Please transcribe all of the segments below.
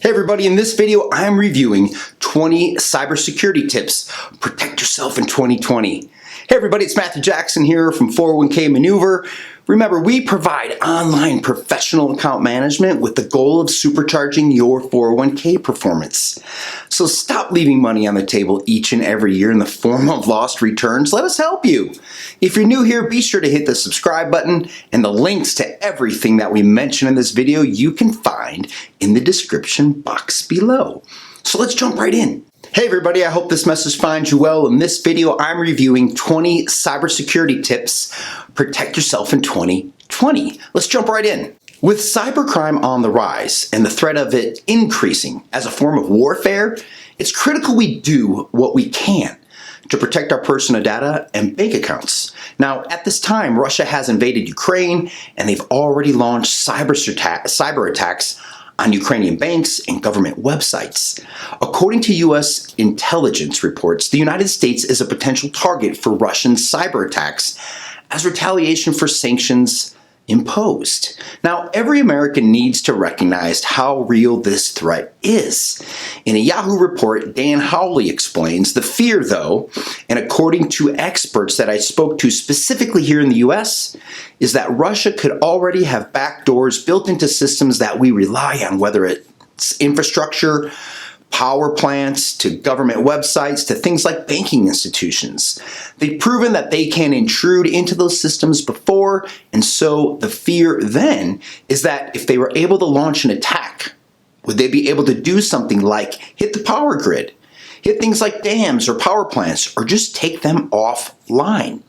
Hey everybody, in this video I'm reviewing 20 cybersecurity tips. Protect yourself in 2020. Hey everybody, it's Matthew Jackson here from 401k Maneuver. Remember, we provide online professional account management with the goal of supercharging your 401k performance. So stop leaving money on the table each and every year in the form of lost returns. Let us help you. If you're new here, be sure to hit the subscribe button, and the links to everything that we mention in this video you can find in the description box below. So let's jump right in. Hey everybody, I hope this message finds you well. In this video, I'm reviewing 20 cybersecurity tips. Protect yourself in 2020. Let's jump right in. With cybercrime on the rise and the threat of it increasing as a form of warfare, it's critical we do what we can to protect our personal data and bank accounts. Now, at this time, Russia has invaded Ukraine, and they've already launched cyber attacks on Ukrainian banks and government websites. According to U.S. intelligence reports, the United States is a potential target for Russian cyber attacks as retaliation for sanctions imposed. Now, every American needs to recognize how real this threat is. In a Yahoo report, Dan Howley explains the fear, though, and according to experts that I spoke to specifically here in the US, is that Russia could already have backdoors built into systems that we rely on, whether it's infrastructure, power plants, to government websites, to things like banking institutions. They've proven that they can intrude into those systems before, and so the fear then is that if they were able to launch an attack, would they be able to do something like hit the power grid, hit things like dams or power plants, or just take them offline?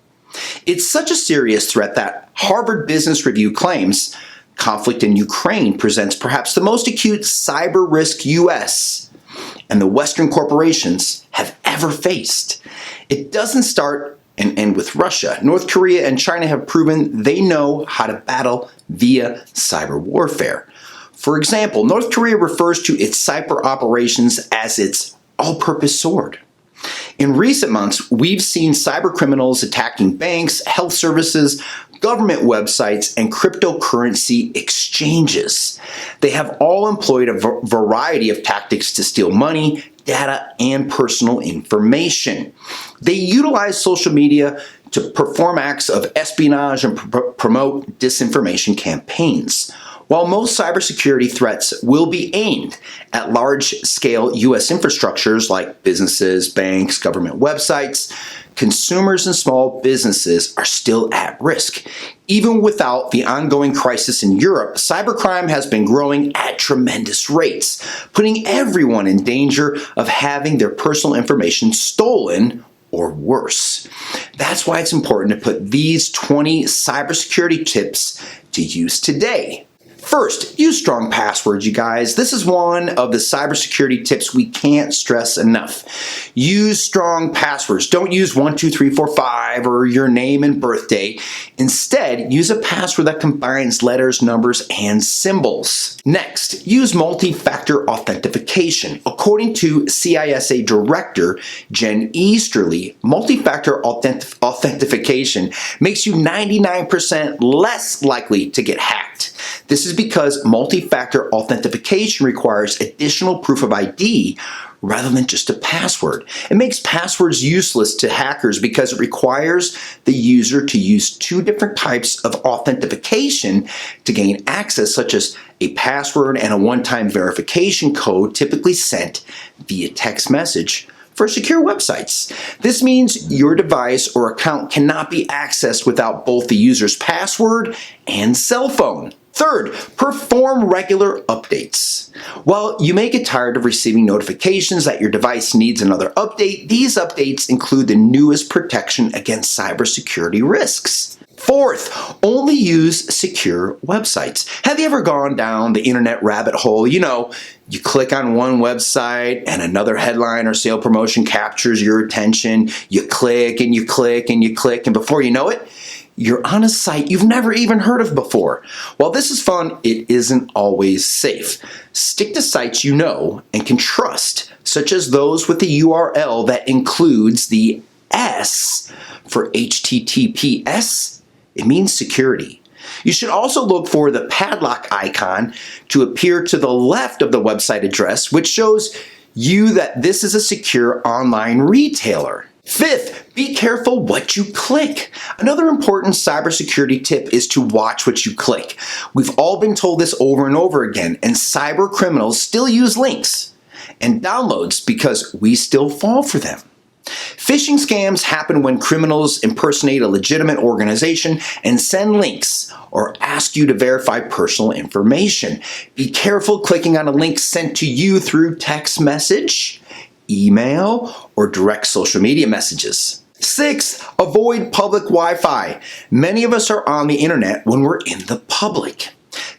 It's such a serious threat that Harvard Business Review claims conflict in Ukraine presents perhaps the most acute cyber risk US and the Western corporations have ever faced. It doesn't start and end with Russia. North Korea and China have proven they know how to battle via cyber warfare. For example, North Korea refers to its cyber operations as its all-purpose sword. In recent months, we've seen cyber criminals attacking banks, health services, government websites, and cryptocurrency exchanges. They have all employed a variety of tactics to steal money, data, and personal information. They utilize social media to perform acts of espionage and promote disinformation campaigns. While most cybersecurity threats will be aimed at large-scale U.S. infrastructures like businesses, banks, government websites, consumers and small businesses are still at risk. Even without the ongoing crisis in Europe, cybercrime has been growing at tremendous rates, putting everyone in danger of having their personal information stolen or worse. That's why it's important to put these 20 cybersecurity tips to use today. First, use strong passwords, you guys. This is one of the cybersecurity tips we can't stress enough. Use strong passwords. Don't use 12345 or your name and birthday. Instead, use a password that combines letters, numbers, and symbols. Next, use multi-factor authentication. According to CISA Director Jen Easterly, multi-factor authentication makes you 99% less likely to get hacked. This is because multi-factor authentication requires additional proof of ID rather than just a password. It makes passwords useless to hackers because it requires the user to use two different types of authentication to gain access, such as a password and a one-time verification code typically sent via text message for secure websites. This means your device or account cannot be accessed without both the user's password and cell phone. Third, perform regular updates. While you may get tired of receiving notifications that your device needs another update, these updates include the newest protection against cybersecurity risks. Fourth, only use secure websites. Have you ever gone down the internet rabbit hole? You know, you click on one website and another headline or sale promotion captures your attention. You click and you click and you click, and before you know it, you're on a site you've never even heard of before. While this is fun, it isn't always safe. Stick to sites you know and can trust, such as those with the URL that includes the S for HTTPS. It means security. You should also look for the padlock icon to appear to the left of the website address, which shows you that this is a secure online retailer. Fifth, be careful what you click. Another important cybersecurity tip is to watch what you click. We've all been told this over and over again, and cyber criminals still use links and downloads because we still fall for them. Phishing scams happen when criminals impersonate a legitimate organization and send links or ask you to verify personal information. Be careful clicking on a link sent to you through text message, email, or direct social media messages. Sixth, avoid public Wi-Fi. Many of us are on the internet when we're in the public.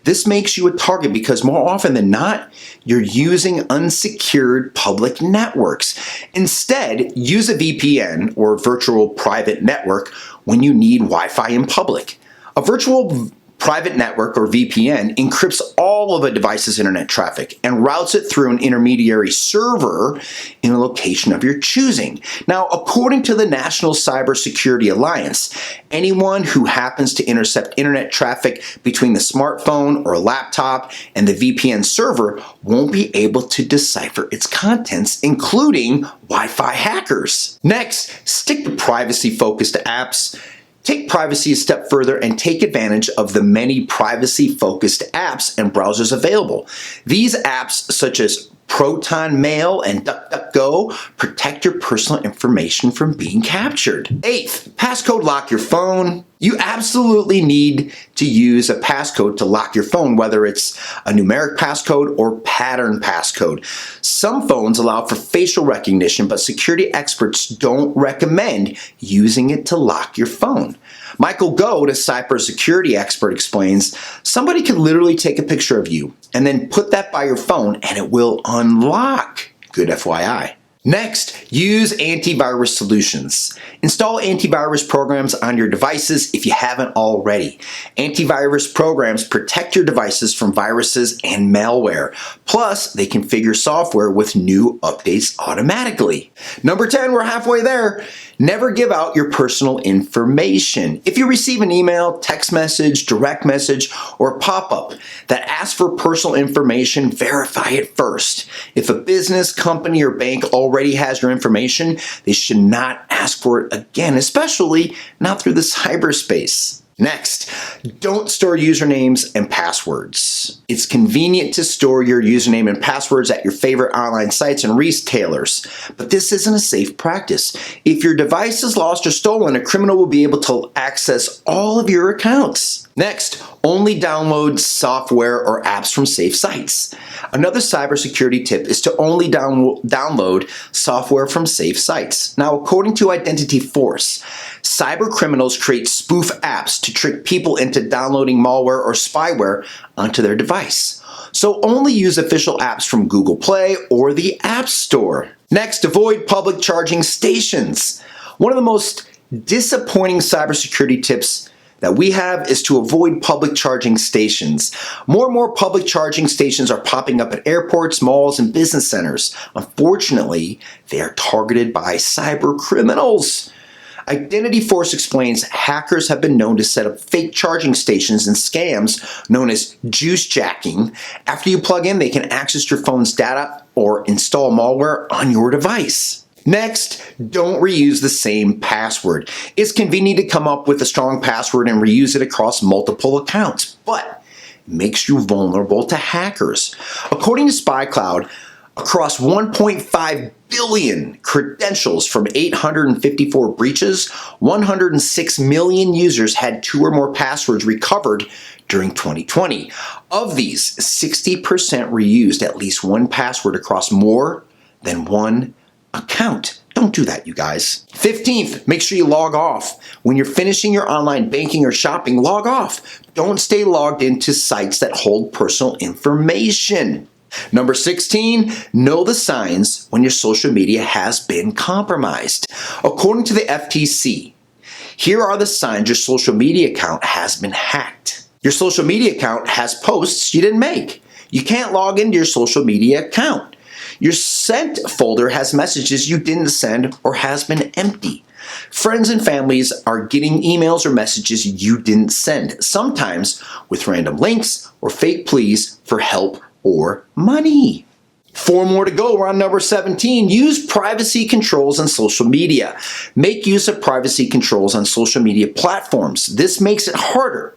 This makes you a target because more often than not, you're using unsecured public networks. Instead, use a VPN or virtual private network when you need Wi-Fi in public. A virtual private network, or VPN, encrypts all of a device's internet traffic and routes it through an intermediary server in a location of your choosing. Now, according to the National Cybersecurity Alliance, anyone who happens to intercept internet traffic between the smartphone or laptop and the VPN server won't be able to decipher its contents, including Wi-Fi hackers. Next, stick to privacy-focused apps. Take privacy a step further and take advantage of the many privacy-focused apps and browsers available. These apps, such as Proton Mail and DuckDuckGo, protect your personal information from being captured. Eighth, passcode lock your phone. You absolutely need to use a passcode to lock your phone, whether it's a numeric passcode or pattern passcode. Some phones allow for facial recognition, but security experts don't recommend using it to lock your phone. Michael Goad, a cybersecurity expert, explains, somebody can literally take a picture of you and then put that by your phone and it will unlock. Good FYI. Next, use antivirus solutions. Install antivirus programs on your devices if you haven't already. Antivirus programs protect your devices from viruses and malware. Plus, they configure software with new updates automatically. Number 10, we're halfway there. Never give out your personal information. If you receive an email, text message, direct message, or pop-up that asks for personal information, verify it first. If a business, company, or bank already has your information, they should not ask for it again, especially not through the cyberspace. Next, don't store usernames and passwords. It's convenient to store your username and passwords at your favorite online sites and retailers, but this isn't a safe practice. If your device is lost or stolen, a criminal will be able to access all of your accounts. Next, only download software or apps from safe sites. Another cybersecurity tip is to only download software from safe sites. Now, according to Identity Force, cyber criminals create spoof apps to trick people into downloading malware or spyware onto their device. So only use official apps from Google Play or the App Store. Next, avoid public charging stations. One of the most disappointing cybersecurity tips that we have is to avoid public charging stations. More and more public charging stations are popping up at airports, malls, and business centers. Unfortunately, they are targeted by cyber criminals. Identity Force explains hackers have been known to set up fake charging stations and scams known as juice jacking. After you plug in, they can access your phone's data or install malware on your device. Next, don't reuse the same password. It's convenient to come up with a strong password and reuse it across multiple accounts, but it makes you vulnerable to hackers. According to SpyCloud, across 1.5 billion credentials from 854 breaches, 106 million users had 2 or more passwords recovered during 2020. Of these, 60% reused at least one password across more than one account. Don't do that, you guys. 15th, make sure you log off. When you're finishing your online banking or shopping, log off. Don't stay logged into sites that hold personal information. Number 16, know the signs when your social media has been compromised. According to the FTC, here are the signs your social media account has been hacked. Your social media account has posts you didn't make. You can't log into your social media account. Your sent folder has messages you didn't send or has been empty. Friends and families are getting emails or messages you didn't send, sometimes with random links or fake pleas for help or money. 4 more to go. We're on number 17. Use privacy controls on social media. Make use of privacy controls on social media platforms. This makes it harder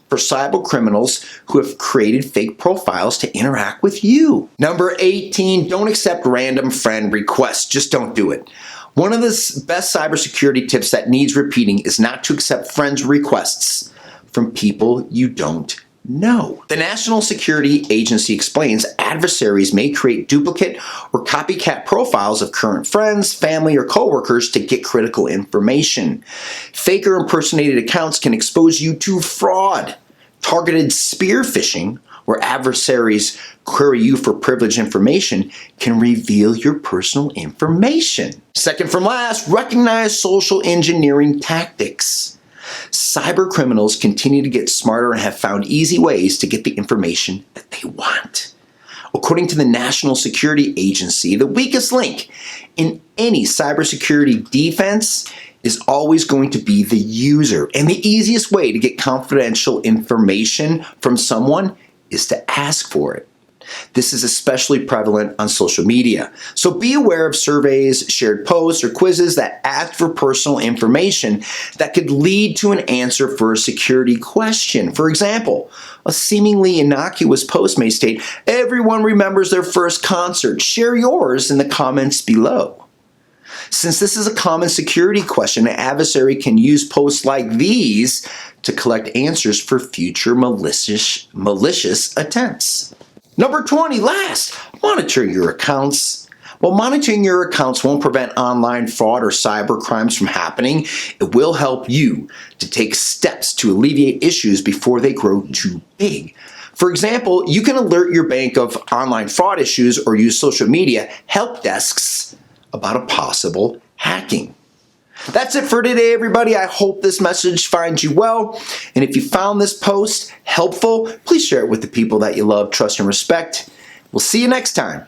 for cyber criminals who have created fake profiles to interact with you. Number 18, don't accept random friend requests. Just don't do it. One of the best cybersecurity tips that needs repeating is not to accept friends' requests from people you don't know. The National Security Agency explains adversaries may create duplicate or copycat profiles of current friends, family, or coworkers to get critical information. Fake or impersonated accounts can expose you to fraud. Targeted spear phishing, where adversaries query you for privileged information, can reveal your personal information. Second from last, recognize social engineering tactics. Cyber criminals continue to get smarter and have found easy ways to get the information that they want. According to the National Security Agency, the weakest link in any cybersecurity defense is always going to be the user. And the easiest way to get confidential information from someone is to ask for it. This is especially prevalent on social media. So be aware of surveys, shared posts, or quizzes that ask for personal information that could lead to an answer for a security question. For example, a seemingly innocuous post may state, "Everyone remembers their first concert. Share yours in the comments below." Since this is a common security question, an adversary can use posts like these to collect answers for future malicious attempts. Number 20, last, monitor your accounts. While monitoring your accounts won't prevent online fraud or cyber crimes from happening, it will help you to take steps to alleviate issues before they grow too big. For example, you can alert your bank of online fraud issues or use social media help desks about a possible hacking. That's it for today, everybody. I hope this message finds you well. And if you found this post helpful, please share it with the people that you love, trust, and respect. We'll see you next time.